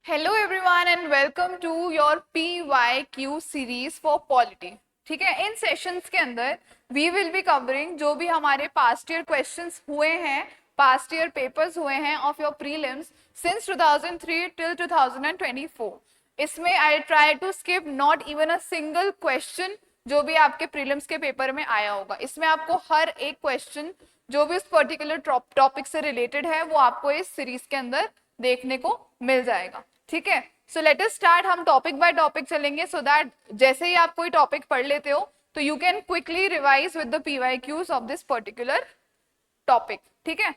Hello everyone and welcome to your PYQ series for polity. ठीक है, इन sessions के अंदर वी विल बी कवरिंग जो भी हमारे पास्ट ईयर क्वेश्चंस हुए हैं, पास्ट ईयर पेपर्स हुए हैं of your prelims since 2003 till 2024। इसमें I try to skip not even a single question जो भी आपके प्रीलिम्स के पेपर में आया होगा। इसमें आपको हर एक क्वेश्चन जो भी उस पर्टिकुलर टॉपिक से रिलेटेड है वो आपको इस सीरीज के अंदर देखने को मिल जाएगा। ठीक है, सो लेट अस स्टार्ट। हम टॉपिक बाय टॉपिक चलेंगे सो दैट जैसे ही आप कोई टॉपिक पढ़ लेते हो तो you can quickly revise with the PYQs of this particular topic. ठीक है,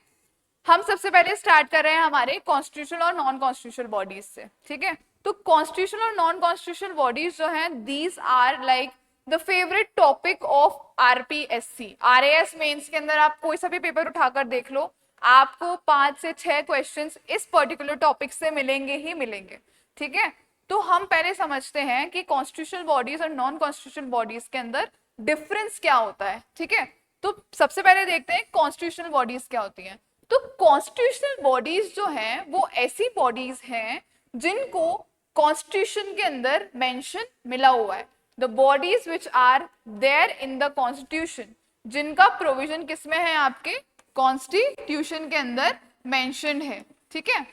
हम सबसे पहले स्टार्ट कर रहे हैं हमारे कॉन्स्टिट्यूशनल और नॉन कॉन्स्टिट्यूशनल बॉडीज से। ठीक है, तो कॉन्स्टिट्यूशनल और नॉन कॉन्स्टिट्यूशनल बॉडीज जो हैं these are like the favourite topic of RPSC। RAS mains के अंदर आप कोई सा भी पेपर उठाकर देख लो, आपको 5 से 6 क्वेश्चंस इस पर्टिकुलर टॉपिक से मिलेंगे ही मिलेंगे। ठीक है, तो हम पहले समझते हैं कि कॉन्स्टिट्यूशनल बॉडीज और नॉन कॉन्स्टिट्यूशनल बॉडीज के अंदर डिफरेंस क्या होता है। ठीक है, तो सबसे पहले देखते हैं कॉन्स्टिट्यूशनल बॉडीज क्या होती हैं। तो कॉन्स्टिट्यूशनल बॉडीज जो हैं वो ऐसी बॉडीज हैं जिनको कॉन्स्टिट्यूशन के अंदर मेंशन मिला हुआ है। The bodies which are there in the constitution, जिनका प्रोविजन किसमें है, आपके कॉन्स्टिट्यूशन के अंदर मेंशन है। ठीक है,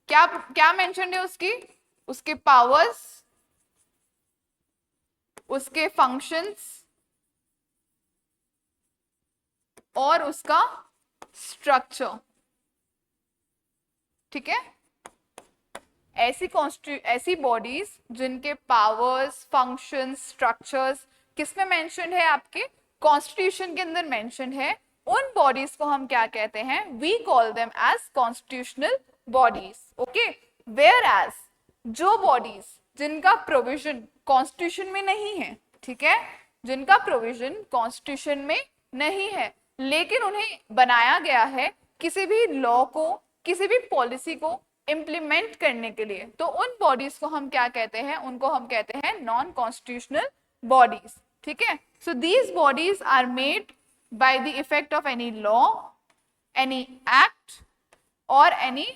क्या क्या मेंशन है उसके पावर्स, उसके फंक्शंस और उसका स्ट्रक्चर। ठीक है, ऐसी बॉडीज जिनके पावर्स, फंक्शंस, स्ट्रक्चर्स किसमें मेंशन है, आपके कॉन्स्टिट्यूशन के अंदर मेंशन है, उन बॉडीज को हम क्या कहते हैं, we call them as constitutional bodies. Okay, whereas जो बॉडीज जिनका प्रोविजन कॉन्स्टिट्यूशन में नहीं है, ठीक है, जिनका प्रोविजन कॉन्स्टिट्यूशन में नहीं है लेकिन उन्हें बनाया गया है किसी भी लॉ को, किसी भी पॉलिसी को इंप्लीमेंट करने के लिए, तो उन बॉडीज को हम क्या कहते हैं, उनको हम कहते हैं नॉन कॉन्स्टिट्यूशनल बॉडीज। ठीक है, so these bodies are made by the effect of any law, any act और एनी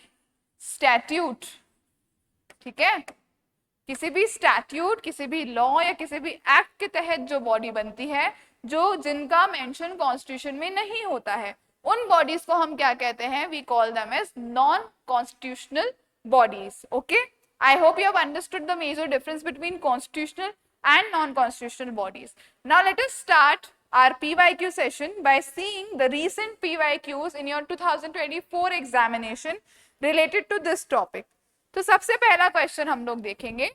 स्टैट्यूट। ठीक है, किसी भी स्टैट्यूट, किसी भी लॉ या किसी भी एक्ट के तहत जो बॉडी बनती है जो जिनका मेंशन कॉन्स्टिट्यूशन में नहीं होता है, उन बॉडीज को हम क्या कहते हैं, we call them as non constitutional bodies. Okay, I hope you have understood the major difference between constitutional and non-constitutional bodies. Now let us start our PYQ session by seeing the recent PYQs in your 2024 examination related to this topic. तो सबसे पहला question हम लोग देखेंगे।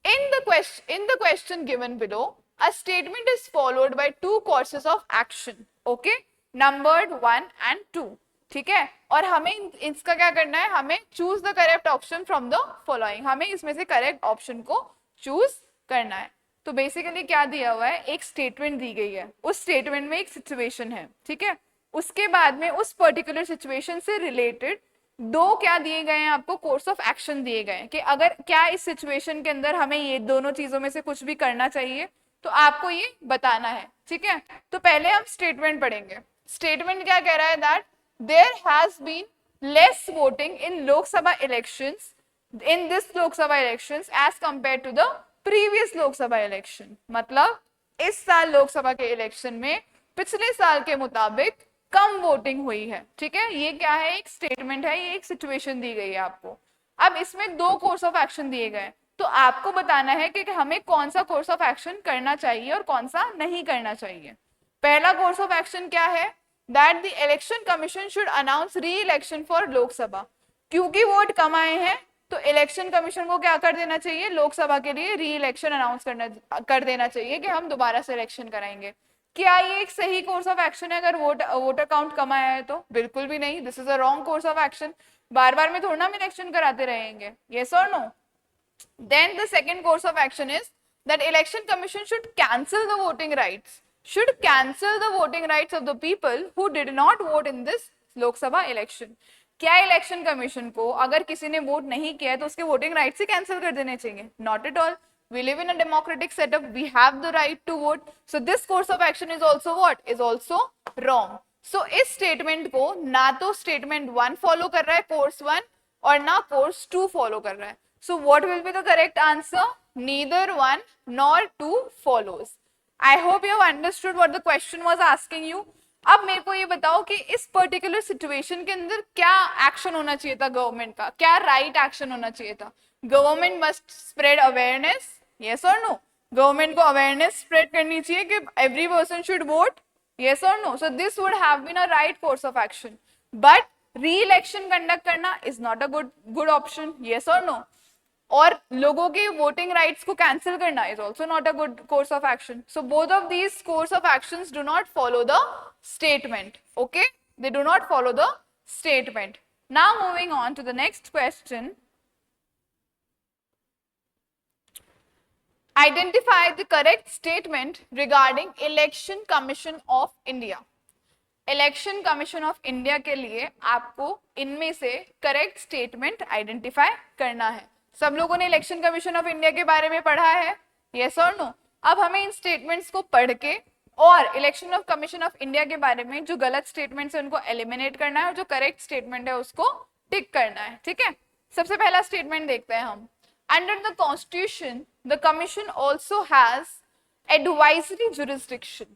In the question given below, a statement is followed by two courses of action. Okay, numbered 1 and 2. ठीक है, और हमें इसका क्या करना है, हमें choose the correct option from the following, हमें इसमें से करेक्ट ऑप्शन को चूज करना है। तो बेसिकली क्या दिया हुआ है, एक स्टेटमेंट दी गई है, उस स्टेटमेंट में एक सिचुएशन है। ठीक है, उसके बाद में उस पर्टिकुलर सिचुएशन से रिलेटेड दो क्या दिए गए हैं, आपको कोर्स ऑफ एक्शन दिए गए हैं कि अगर क्या इस सिचुएशन के अंदर हमें ये दोनों चीजों में से कुछ भी करना चाहिए तो आपको ये बताना है। ठीक है, तो पहले हम स्टेटमेंट पढ़ेंगे। स्टेटमेंट क्या कह रहा है, that there has been less voting in Lok Sabha elections in this Lok Sabha elections as compared to the previous Lok Sabha election। मतलब इस साल लोकसभा के इलेक्शन में पिछले साल के मुताबिक कम वोटिंग हुई है। ठीक है, ये क्या है, एक स्टेटमेंट है, ये एक सिचुएशन दी गई है आपको। अब इसमें दो कोर्स ऑफ एक्शन दिए गए, तो आपको बताना है कि हमें कौन सा कोर्स ऑफ एक्शन करना चाहिए और कौन सा नहीं करना चाहिए। पहला कोर्स ऑफ एक्शन क्या है, that the election commission should announce री इलेक्शन फॉर लोकसभा। क्योंकि वोट कम आए हैं तो इलेक्शन कमीशन को क्या कर देना चाहिए, लोकसभा के लिए री इलेक्शन अनाउंस कर देना चाहिए कि हम दोबारा से इलेक्शन कराएंगे। क्या ये एक सही कोर्स ऑफ एक्शन है अगर वोटर काउंट कम आया है तो? बिल्कुल भी नहीं, this is a wrong course of action. बार बार में थोड़ा ना हम इलेक्शन कराते रहेंगे, यस और no. Then the second course of action is that election commission should cancel the voting rights, should cancel the voting rights of the people who did not vote in this Lok Sabha election. क्या election commission को अगर किसी ने vote नहीं किया है तो उसके वोटिंग राइट से कैंसिल कर देने चाहिए? Not at all. We live in a democratic setup, we have the right to vote, so this course of action is also what, is also wrong। सो इस स्टेटमेंट को ना तो स्टेटमेंट 1 फॉलो कर रहा है कोर्स 1 और ना कोर्स 2 फॉलो कर रहा है. So what will be the correct answer? Neither one nor 2 follows. I hope you have understood what the question was asking you. अब मेरे को ये बताओ कि इस पर्टिकुलर सिचुएशन के अंदर क्या एक्शन होना चाहिए था गवर्नमेंट का, क्या राइट एक्शन होना चाहिए था? Government must spread awareness, yes और नो? गवर्नमेंट को अवेयरनेस स्प्रेड करनी चाहिए कि every person should vote, yes or no? So this would have been a right course of action, but re-election conduct करना is not a good option, yes or no? और लोगों के voting rights को cancel करना is also not a good course of action. So both of these course of actions do not follow the statement, okay? They do not follow the statement. Now moving on to the next question. Identify the correct statement regarding Election Commission of India. Election Commission of India के लिए आपको इनमें से correct statement identify करना है. सब लोगों ने इलेक्शन कमीशन ऑफ इंडिया के बारे में पढ़ा है, यस और नो? अब हमें इन स्टेटमेंट्स को पढ़ के और election of commission of India के बारे में जो गलत स्टेटमेंट्स है उनको एलिमिनेट करना है और जो करेक्ट स्टेटमेंट है उसको टिक करना है. ठीक है, सबसे पहला स्टेटमेंट देखते हैं हम. Under the Constitution, the Commission also has advisory jurisdiction.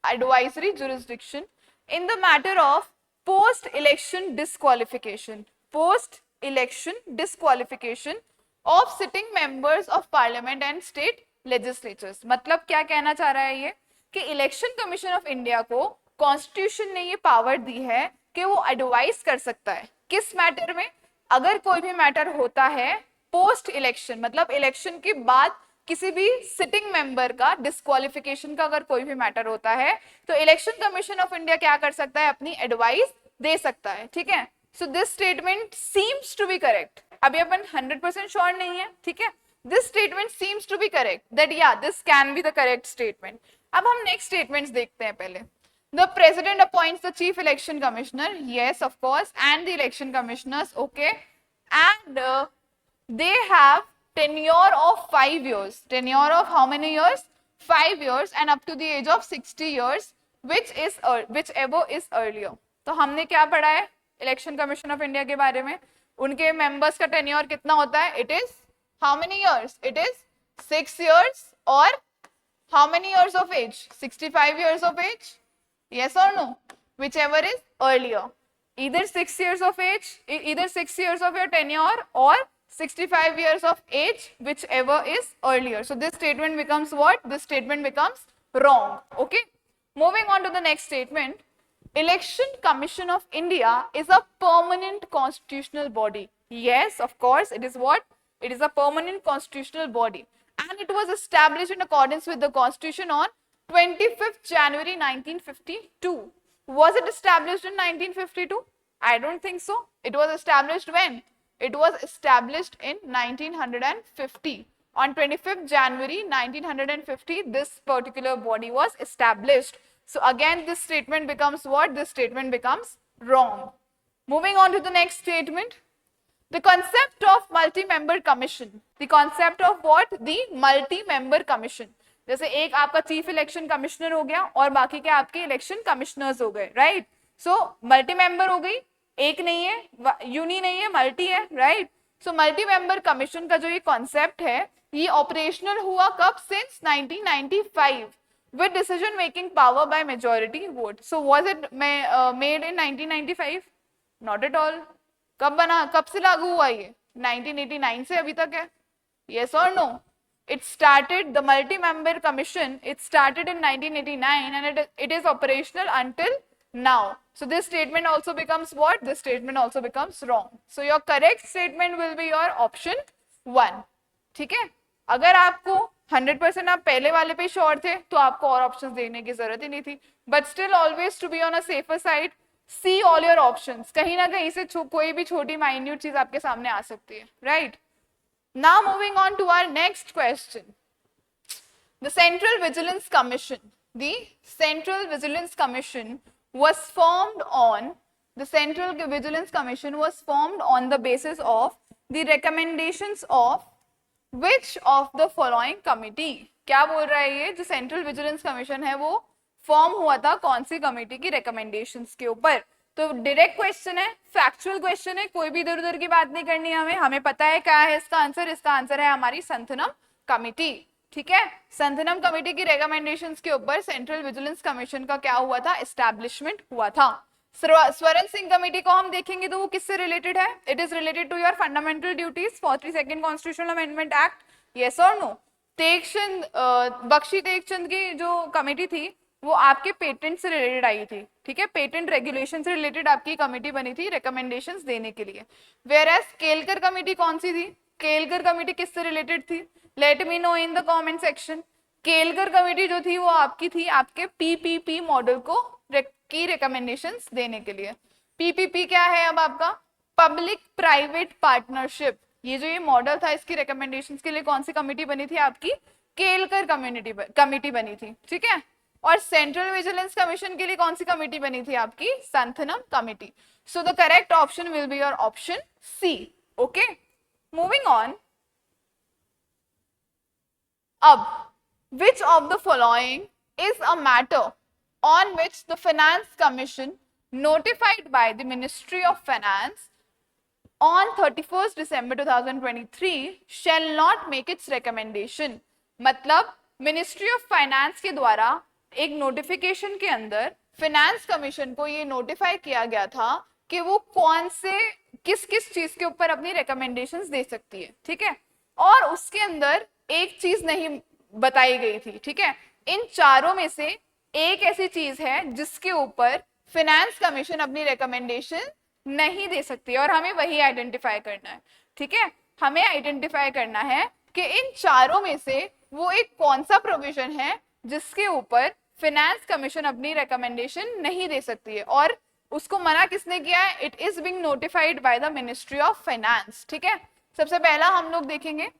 Advisory jurisdiction in the matter of post-election disqualification. Post-election disqualification of sitting members of Parliament and state legislatures. मतलब क्या कहना चाह रहा है ये कि इलेक्शन कमीशन ऑफ इंडिया को constitution ने ये पावर दी है कि वो एडवाइस कर सकता है. किस मैटर में? अगर कोई भी मैटर होता है पोस्ट इलेक्शन, मतलब इलेक्शन के बाद किसी भी सिटिंग मेंबर का डिस्क्वालिफिकेशन का अगर कोई भी मैटर होता है तो इलेक्शन कमीशन ऑफ इंडिया क्या कर सकता है? अपनी एडवाइस दे सकता है. ठीक है, so this statement seems to be correct. अभी अपन 100% श्योर नहीं है, ठीक है. This statement seems to be correct, that या this can be the correct statement. अब हम नेक्स्ट स्टेटमेंट्स देखते हैं. पहले The president appoints the chief election commissioner, yes of course, and the election commissioners, okay, and they have tenure of 5 years. Tenure of how many years? 5 years, and up to the age of 60 years, whichever is earlier. तो हमने क्या पढ़ा है election commission of India के बारे में? उनके members का टेन्योर कितना होता है? It is how many years? It is 6 years और how many years of age? 65 years of age, yes or no? Whichever is earlier, either 6 years of age, either 6 years of your tenure or 65 years of age, whichever is earlier. So this statement becomes what? This statement becomes wrong. Okay, moving on to the next statement. Election Commission of India is a permanent constitutional body. Yes, of course, it is what? It is a permanent constitutional body, and it was established in accordance with the Constitution on 25th January 1952. Was it established in 1952? I don't think so. It was established when? It was established in 1950. On 25th January 1950, this particular body was established. So again, this statement becomes what? This statement becomes wrong. Moving on to the next statement. The concept of multi-member commission. The concept of what? The multi-member commission. जैसे एक आपका chief election commissioner हो गया और बाकी के आपके election commissioners हो गए, राइट? सो मल्टी मेंबर हो गई, एक नहीं है, यूनी नहीं है, मल्टी है, right? So multi member commission का जो ये कॉन्सेप्ट है ये ऑपरेशनल हुआ कब? Since 1995 with decision making power by majority vote. So was it made in 1995? Not at all. कब बना, कब से लागू हुआ ये? 1989 से अभी तक है, yes or no? It started, the multi-member commission, it started in 1989 and it is operational until now. So this statement also becomes what? This statement also becomes wrong. So your correct statement will be your option 1. ठीक है, अगर आपको 100% आप पहले वाले पे sure थे तो आपको और ऑप्शंस देने की जरूरत ही नहीं थी. But still always to be on a safer side, see all your options. कहीं ना कहीं से कोई भी छोटी माइन्यूट चीज आपके सामने आ सकती है, right? Now moving on to our next question. The Central Vigilance Commission. The Central Vigilance Commission was formed on the basis of the recommendations of which of the following committee? क्या बोल रहा है ये? जो सेंट्रल विजिलेंस कमीशन है वो form हुआ था कौन सी कमेटी की रिकमेंडेशंस के ऊपर? तो डायरेक्ट क्वेश्चन है, फैक्चुअल क्वेश्चन है, कोई भी इधर उधर की बात नहीं करनी है हमें पता है क्या है इसका आंसर। इसका आंसर है हमारी संथनम कमिटी। ठीक है, संथनम कमिटी की रिकमेंडेशंस के ऊपर सेंट्रल विजिलेंस कमीशन का क्या हुआ था, एस्टैब्लिशमेंट हुआ था। स्वरण सिंह कमेटी को हम देखेंगे तो वो किससे रिलेटेड है, it is related to your fundamental duties 42nd constitutional amendment act, yes और नो। तेगचंद बख्शी तेगचंद की जो कमेटी थी वो आपके पेटेंट से रिलेटेड आई थी। ठीक है, पेटेंट रेगुलेशन से रिलेटेड आपकी कमेटी बनी थी रिकमेंडेशंस देने के लिए। वेयरएज केलकर कमेटी कौन सी थी, केलकर कमेटी किससे रिलेटेड थी, let me know in the comment section. Kelkar committee जो थी वो आपकी थी आपके पीपीपी मॉडल को की रिकमेंडेशंस देने के लिए। पीपीपी क्या है अब आपका, पब्लिक प्राइवेट पार्टनरशिप। ये जो ये मॉडल था इसकी रिकमेंडेशंस के लिए कौन सी कमेटी बनी थी, आपकी केलकर कमेटी बनी थी। ठीक है, और सेंट्रल विजिलेंस कमीशन के लिए कौन सी कमेटी बनी थी, आपकी Santhanam committee. So the correct option will be your option C. Okay, moving on. अब which of the following is a matter on which the Finance Commission notified by the Ministry of Finance on 31st December 2023 shall not make its recommendation। मतलब ministry of finance के द्वारा एक notification के अंदर finance commission को ये notify किया गया था कि वो कौन से किस किस चीज के ऊपर अपनी रिकमेंडेशंस दे सकती है। ठीक है, और उसके अंदर एक चीज नहीं बताई गई थी। ठीक है, इन चारों में से एक ऐसी चीज है जिसके ऊपर फाइनेंस कमीशन अपनी रिकमेंडेशन नहीं दे सकती और हमें वही आइडेंटिफाई करना है। ठीक है, हमें आइडेंटिफाई करना है कि इन चारों में से वो एक कौन सा प्रोविजन है जिसके ऊपर फाइनेंस कमीशन अपनी रिकमेंडेशन नहीं दे सकती है और उसको मना किसने किया है, it is being notified by the ministry of finance. ठीक है, सबसे पहला हम लोग देखेंगे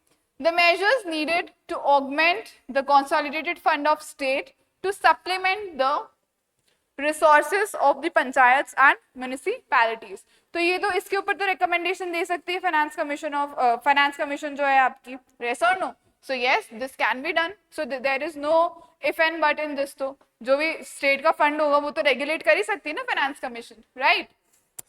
the measures needed to augment the consolidated fund of state to supplement the resources of the panchayats and municipalities। तो ये तो इसके ऊपर तो रिकमेंडेशन दे सकती है फाइनेंस कमीशन जो है आपकी, yes or no? So yes, this can be done. So there is no if and but in this। तो जो भी स्टेट का फंड होगा वो तो रेगुलेट कर ही सकती है ना फाइनेंस कमीशन, राइट।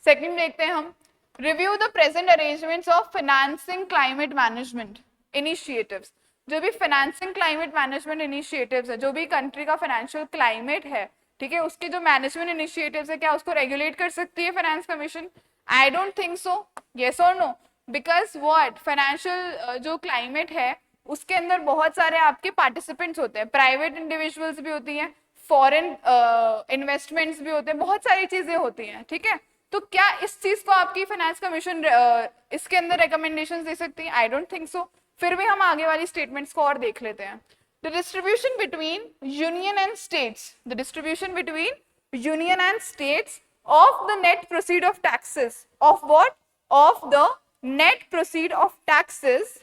सेकंड देखते हैं हम, review the present arrangements of financing climate management initiatives. जो भी फाइनेंसिंग क्लाइमेट मैनेजमेंट इनिशिएटिव्स है, जो भी कंट्री का फाइनेंशियल क्लाइमेट है, ठीक है, उसके जो मैनेजमेंट इनिशिएटिव्स है क्या उसको रेगुलेट कर सकती है finance commission? I don't think so, yes और नो। बिकॉज व्हाट, फाइनेंशियल जो क्लाइमेट है उसके अंदर बहुत सारे आपके पार्टिसिपेंट्स होते हैं, प्राइवेट इंडिविजुअल्स भी होती हैं, फॉरेन इन्वेस्टमेंट्स भी होते हैं, बहुत सारी चीजें होती हैं। ठीक है, तो क्या इस चीज को आपकी फाइनेंस कमीशन इसके अंदर रिकमेंडेशंस दे सकती है? I don't think so. फिर भी हम आगे वाली स्टेटमेंट्स को और देख लेते हैं। The distribution between union and states, the distribution between union and states of the net proceed of taxes, of what, of the net proceed of taxes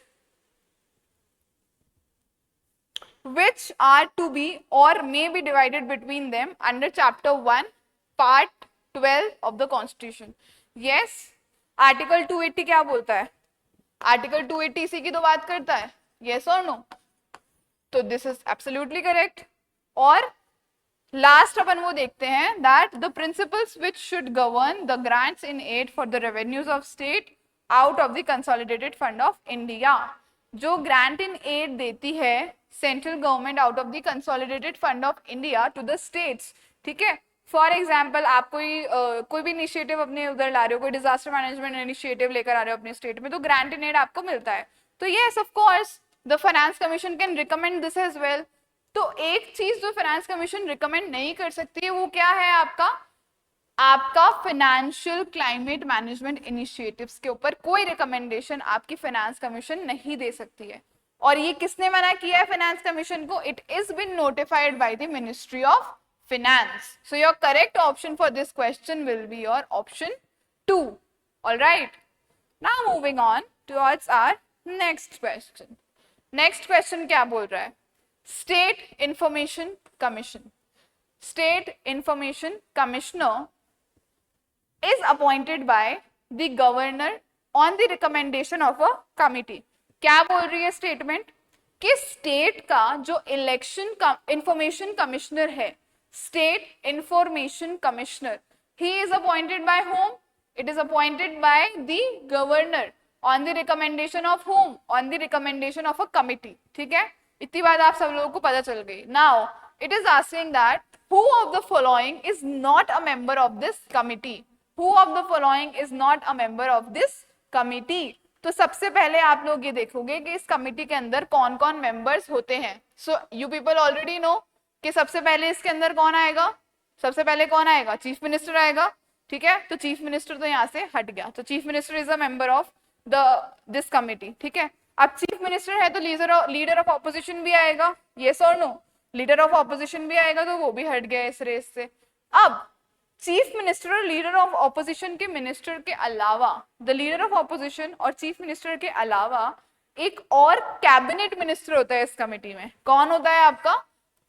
which are to be or may be divided between them under chapter 1 part 12 of the constitution। yes, article 280 क्या बोलता है? Article 280 इसी की तो बात करता है, yes or no? तो दिस इज एब्सोल्युटली करेक्ट। और लास्ट अपन वो देखते हैं that the principles which should govern the grants in aid for the revenues of state out of the consolidated fund of India. जो ग्रांट इन एड देती है central government out of the consolidated fund of India to the states. ठीक है, for example आप कोई भी initiative अपने उधर ला रहे हो, कोई डिजास्टर मैनेजमेंट इनिशिएटिव लेकर आ रहे हो अपने स्टेट में, तो ग्रांट इन एड आपको मिलता है। तो yes of course the finance commission can recommend this as well. तो एक चीज जो फाइनेंस कमीशन रिकमेंड नहीं कर सकती है वो क्या है, आपका फाइनेंशियल क्लाइमेट मैनेजमेंट इनिशिएटिव्स के ऊपर कोई रिकमेंडेशन आपकी फाइनेंस कमीशन नहीं दे सकती है। और ये किसने मना किया है फाइनेंस कमीशन को? It is been notified by the ministry of finance। So your correct option for this question will be your option 2। all right, now moving on towards our next question। next question क्या बोल रहा है? state information commission, state information commissioner is appointed by the governor on the recommendation of a committee। क्या बोल रही है statement कि state का जो इलेक्शन इंफॉर्मेशन कमिश्नर है, state information commissioner he is appointed by home, it is appointed by the governor on the recommendation of home, on the recommendation of a committee. ठीक है, इतनी बात आप सब लोगों को पता चल गई। Now it is asking that who of the following is not a member of this committee, who of the following is not a member of this committee। तो सबसे पहले आप लोग ये देखोगे कि इस कमिटी के अंदर कौन कौन मेंबर्स होते हैं। So you people already know कि सबसे पहले इसके अंदर कौन आएगा, सबसे पहले कौन आएगा, चीफ मिनिस्टर आएगा। ठीक है, तो चीफ मिनिस्टर तो यहाँ से हट गया, तो chief minister is a member of this committee. ठीक है, अब चीफ मिनिस्टर है तो लीडर ऑफ ऑपोजिशन भी आएगा, यस और नो, लीडर ऑफ ऑपोजिशन भी आएगा, तो वो भी हट गया इस रेस से। अब चीफ मिनिस्टर और लीडर ऑफ ऑपोजिशन के मिनिस्टर के अलावा, द लीडर ऑफ ऑपोजिशन और चीफ मिनिस्टर के अलावा एक और कैबिनेट मिनिस्टर होता है इस कमेटी में। कौन होता है आपका,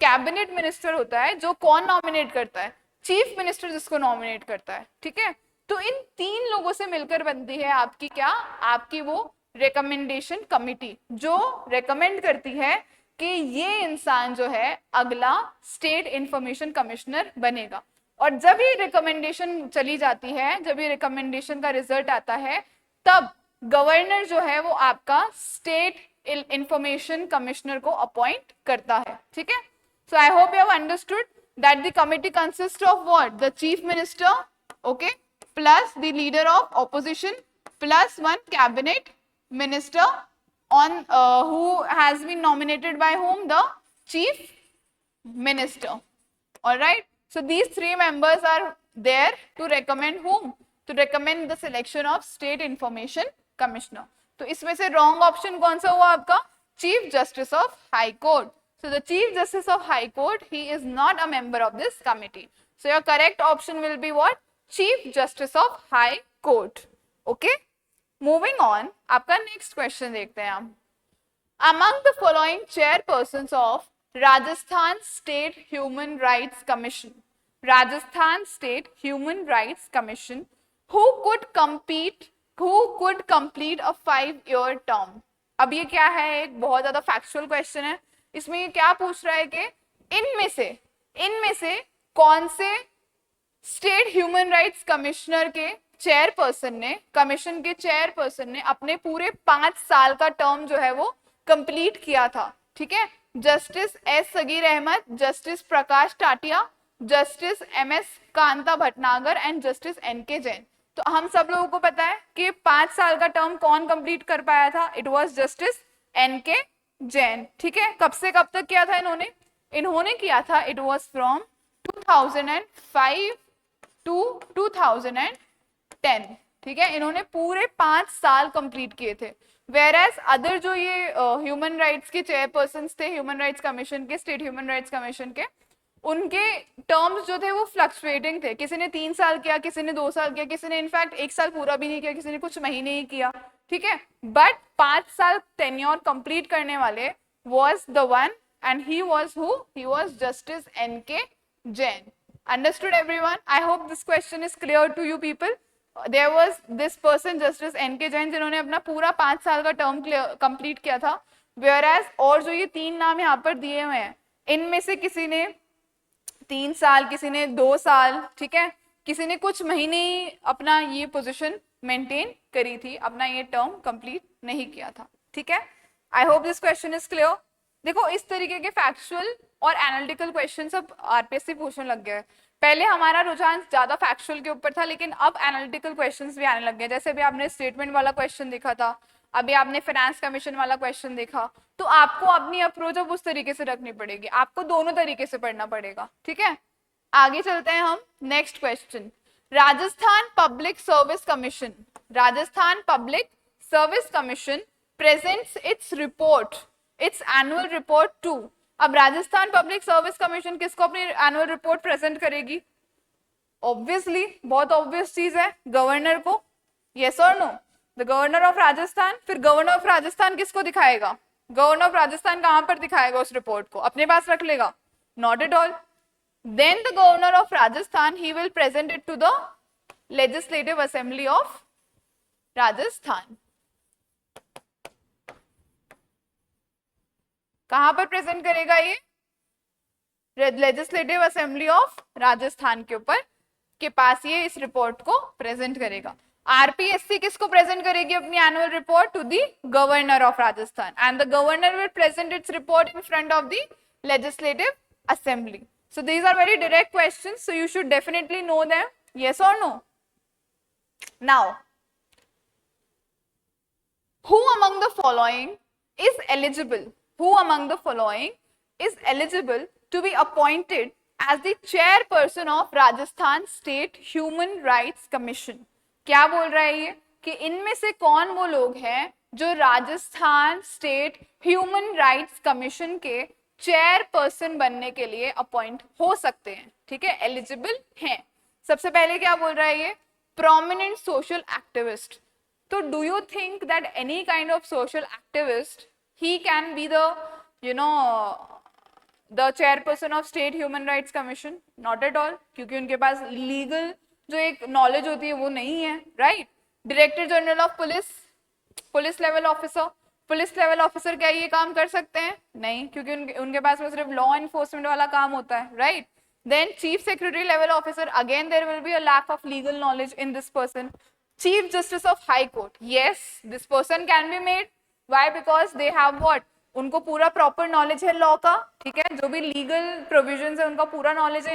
कैबिनेट मिनिस्टर होता है, जो कौन नॉमिनेट करता है, चीफ मिनिस्टर जिसको नॉमिनेट करता है। ठीक है, तो इन तीन लोगों से मिलकर बनती है आपकी क्या, आपकी वो रिकमेंडेशन कमिटी, जो रेकमेंड करती है कि ये इंसान जो है अगला स्टेट इंफॉर्मेशन कमिश्नर बनेगा। और जब ये रिकमेंडेशन चली जाती है, जब ये रिकमेंडेशन का रिजल्ट आता है, तब गवर्नर जो है वो आपका स्टेट इंफॉर्मेशन कमिश्नर को अपॉइंट करता है। ठीक है, so I hope you have understood that the committee consist of what, the chief minister, okay, plus the leader of opposition plus one cabinet minister on who has been nominated by whom, the chief minister. All right, so these three members are there to recommend whom, to recommend the selection of state information commissioner। तो इसमें से wrong option कौन सा हुआ आपका, chief justice of high court। so the chief justice of high court, he is not a member of this committee, so your correct option will be what, chief justice of high court। okay, moving on, आपका next question देखते हैं हम। Among the following chairpersons of Rajasthan state human rights commission, Rajasthan state human rights commission, who could complete a 5-year term. अब ये क्या है, एक बहुत ज्यादा फैक्चुअल क्वेश्चन है। इसमें ये क्या पूछ रहा है कि इनमें से कौन से स्टेट ह्यूमन राइट्स कमिश्नर के चेयरपर्सन ने, कमीशन के चेयरपर्सन ने अपने पूरे 5 साल का टर्म जो है वो कंप्लीट किया था। ठीक है, justice S Saghir Ahmad, justice Prakash Tatia, justice M S. Kanta Bhatnagar and justice N K. Jain. तो हम सब लोगों को पता है कि 5 साल का टर्म कौन कंप्लीट कर पाया था, it was justice N K. Jain. ठीक है, कब से कब तक किया था इन्होंने किया था, इट वाज फ्रॉम 2005 टू 2010। ठीक है, इन्होंने पूरे 5 साल कंप्लीट किए थे। वेयर एज अदर जो ये ह्यूमन राइट्स के चेयरपर्सन थे, ह्यूमन राइट्स कमीशन के, स्टेट ह्यूमन राइट्स कमीशन के, उनके टर्म्स जो थे वो फ्लक्चुएटिंग थे। किसी ने 3 साल किया, किसी ने 2 साल किया, किसी ने इनफैक्ट 1 साल पूरा भी नहीं किया, किसी ने कुछ महीने ही किया। ठीक है, बट 5 साल टेन्योर कंप्लीट करने वाले was the one and he was who? He was Justice N.K. Jain। Understood everyone? I hope this question is clear to you people। There was this person Justice N.K. Jain जिन्होंने अपना पूरा 5 साल का term complete किया था। Whereas और जो ये 3 नाम यहाँ पर दिए हुए हैं, इनमें से किसी ने 3 साल, किसी ने 2 साल, ठीक है, किसी ने कुछ महीने ही अपना ये पोजीशन मेंटेन करी थी, अपना ये टर्म कंप्लीट नहीं किया था। ठीक है, I hope this question is clear. देखो, इस तरीके के फैक्चुअल और एनालिटिकल क्वेश्चन सब आरपीएससी पूछने लग गया है। पहले हमारा रुझान ज्यादा फैक्चुअल के ऊपर था, लेकिन अब एनालिटिकल क्वेश्चंस भी आने लग गए। जैसे अभी आपने स्टेटमेंट वाला क्वेश्चन देखा था, अभी आपने फाइनेंस कमीशन वाला क्वेश्चन देखा, तो आपको अपनी अप्रोच अब उस तरीके से रखनी पड़ेगी, आपको दोनों तरीके से पढ़ना पड़ेगा। ठीक है, आगे चलते हैं हम। Next question, Rajasthan public service commission, Rajasthan public service commission presents its report, its annual report to. अब राजस्थान पब्लिक सर्विस कमीशन किसको अपनी एनुअल रिपोर्ट प्रेजेंट करेगी? ऑब्वियसली, बहुत ऑब्वियस चीज है, गवर्नर को। यस और no? The governor of Rajasthan. फिर गवर्नर ऑफ राजस्थान किसको दिखाएगा? गवर्नर ऑफ राजस्थान कहां पर दिखाएगा उस रिपोर्ट को? अपने पास रख लेगा? Not at all. Then the governor of Rajasthan he will present it to the legislative assembly of Rajasthan. कहां पर प्रेजेंट करेगा ये? लेजिस्लेटिव असेंबली ऑफ राजस्थान के ऊपर के पास ये इस रिपोर्ट को प्रेजेंट करेगा। आरपीएससी किसको प्रेजेंट करेगी अपनी annual report? To the governor of Rajasthan, and the governor will present its report in front of the legislative assembly. So these are very direct questions, so you should definitely know them. Yes or no? Now, who among the following is eligible? Who among the following is eligible to be appointed as the chairperson of Rajasthan State Human Rights Commission? क्या बोल रहा है ये कि इनमें से कौन वो लोग हैं जो Rajasthan state human rights commission के चेयरपर्सन बनने के लिए अपॉइंट हो सकते हैं. ठीक है, एलिजिबल हैं. सबसे पहले क्या बोल रहा है ये? Prominent social activist. तो do you think that any kind of social activist he can be the the chairperson of state human rights commission? Not at all, क्योंकि उनके पास लीगल जो एक नॉलेज होती है वो नहीं है, right? Director general of police, police level officer, police level officer क्या ये काम कर सकते हैं? नहीं, क्योंकि उनके पास में सिर्फ लॉ एनफोर्समेंट वाला काम होता है, right? Then chief secretary level officer, again there will be a lack of legal knowledge in this person. Chief justice of high court, yes this person can be made. Why? Because they have what? उनको पूरा proper knowledge है law का. ठीक है, जो भी legal provisions है उनका पूरा नॉलेज है.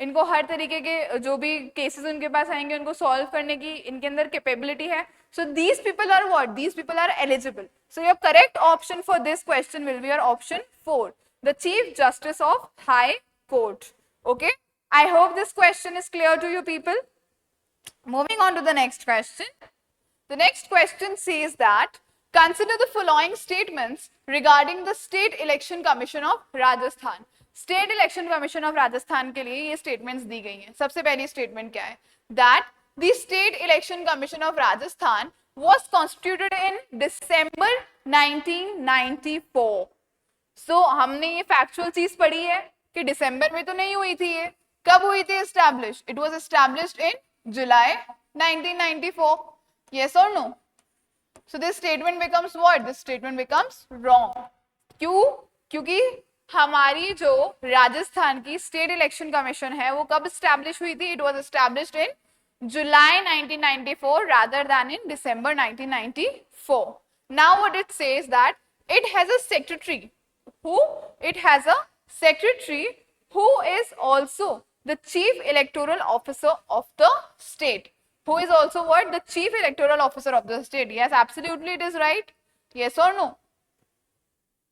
इनको हर तरीके के जो भी केसेस उनके पास आएंगे उनको सॉल्व करने की इनके अंदर कैपेबिलिटी है. So these people are what? These people are eligible. So your correct option for this question will be your option 4, the Chief Justice of High Court. Okay, I hope this question is clear to you people. Moving on to the next question. The next question says that consider the following statements regarding the State Election Commission of Rajasthan. State Election Commission of Rajasthan के लिए ये statements दी गई हैं. सबसे पहली statement क्या है? That the State Election Commission of Rajasthan was constituted in December 1994. So हमने ये factual चीज पढ़ी है कि दिसंबर में तो नहीं हुई थी ये. कब हुई थी established? It was established in July 1994. Yes or no? So this statement becomes what? This statement becomes wrong. क्यों? क्योंकि हमारी जो राजस्थान की स्टेट इलेक्शन कमीशन है वो कब स्टैब्लिश हुई थी? It was established in July 1994 rather than in December 1994. Now what it says that it has a secretary. Who? It has a secretary who is also the chief electoral officer of the state. Who is also what? The chief electoral officer of the state. Yes, absolutely it is right. Yes or no?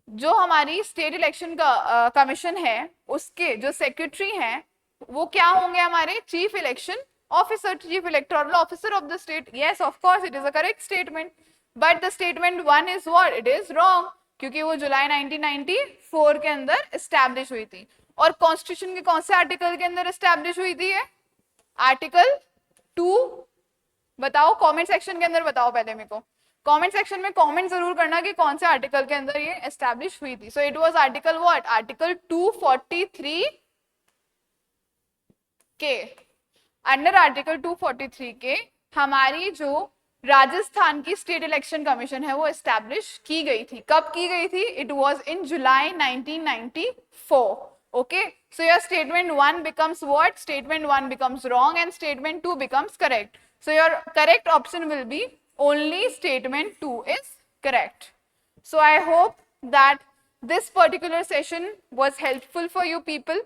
जो हमारी state election का commission है उसके जो secretary हैं वो क्या होंगे? हमारे chief election officer, chief electoral officer of the state. Yes, of course, it is a correct statement. But the statement 1 is what? It is wrong. क्योंकि वो जुलाई 1994 के अंदर establish हुई थी. और कॉन्स्टिट्यूशन के कौन से आर्टिकल के अंदर establish हुई थी? आर्टिकल 2. बताओ कमेंट सेक्शन के अंदर बताओ. पहले मेरे को कमेंट सेक्शन में कमेंट जरूर करना कि कौन से आर्टिकल के अंदर ये establish हुई थी. So it was article what? Article 243 के अंडर आर्टिकल 243 के हमारी जो राजस्थान की स्टेट इलेक्शन कमीशन है वो एस्टैब्लिश की गई थी. कब की गई थी? It was in July 1994. Okay, so your statement 1 becomes what? Statement 1 becomes wrong and statement 2 becomes correct. So your correct option will be only statement 2 is correct. So I hope that this particular session was helpful for you people.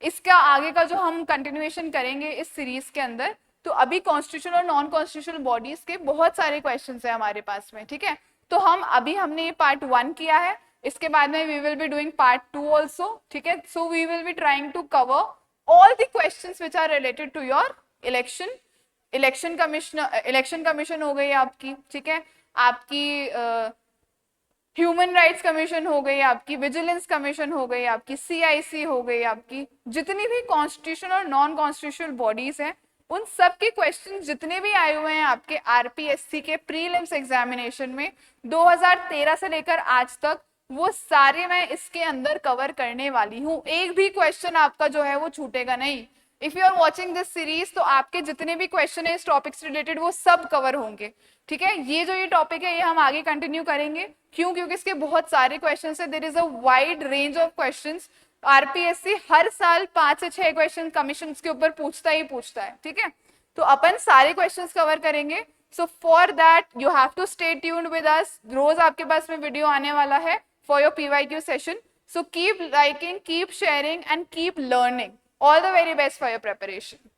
इसका आगे का जो हम continuation करेंगे इस series के अंदर, तो अभी कॉन्स्टिट्यूशनल और नॉन कॉन्स्टिट्यूशनल बॉडीज के बहुत सारे क्वेश्चंस हैं हमारे पास में. ठीक है, तो हमने ये पार्ट 1 किया है. इसके बाद में we will be doing part 2 also. ठीक है, so we will be trying to cover all the questions which are related to your election commission हो गई आपकी. ठीक है, आपकी ह्यूमन राइट्स कमीशन हो गई, आपकी विजिलेंस कमीशन हो गई, आपकी CIC हो गई, आपकी जितनी भी कॉन्स्टिट्यूशनल और नॉन कॉन्स्टिट्यूशनल बॉडीज हैं उन सब के क्वेश्चन जितने भी आए हुए हैं आपके RPSC के प्रीलिम्स एग्जामिनेशन में 2013 से लेकर आज तक, वो सारे मैं इसके अंदर कवर करने वाली हूँ. एक भी क्वेश्चन आपका जो है वो छूटेगा नहीं. If you are watching this series तो आपके जितने भी क्वेश्चन है इस टॉपिक से रिलेटेड वो सब कवर होंगे. ठीक है, ये टॉपिक है ये हम आगे कंटिन्यू करेंगे. क्यों? क्योंकि इसके बहुत सारे क्वेश्चंस है. There is a wide range of questions RPSC हर साल 5 से 6 क्वेश्चन कमीशन के ऊपर पूछता ही पूछता है, ठीक है। तो अपन सारे क्वेश्चंस कवर करेंगे। So for that you have to stay tuned with us. रोज आपके पास में वीडियो आने वाला है for your PYQ session. So keep liking, keep sharing and keep learning. All the very best for your preparation.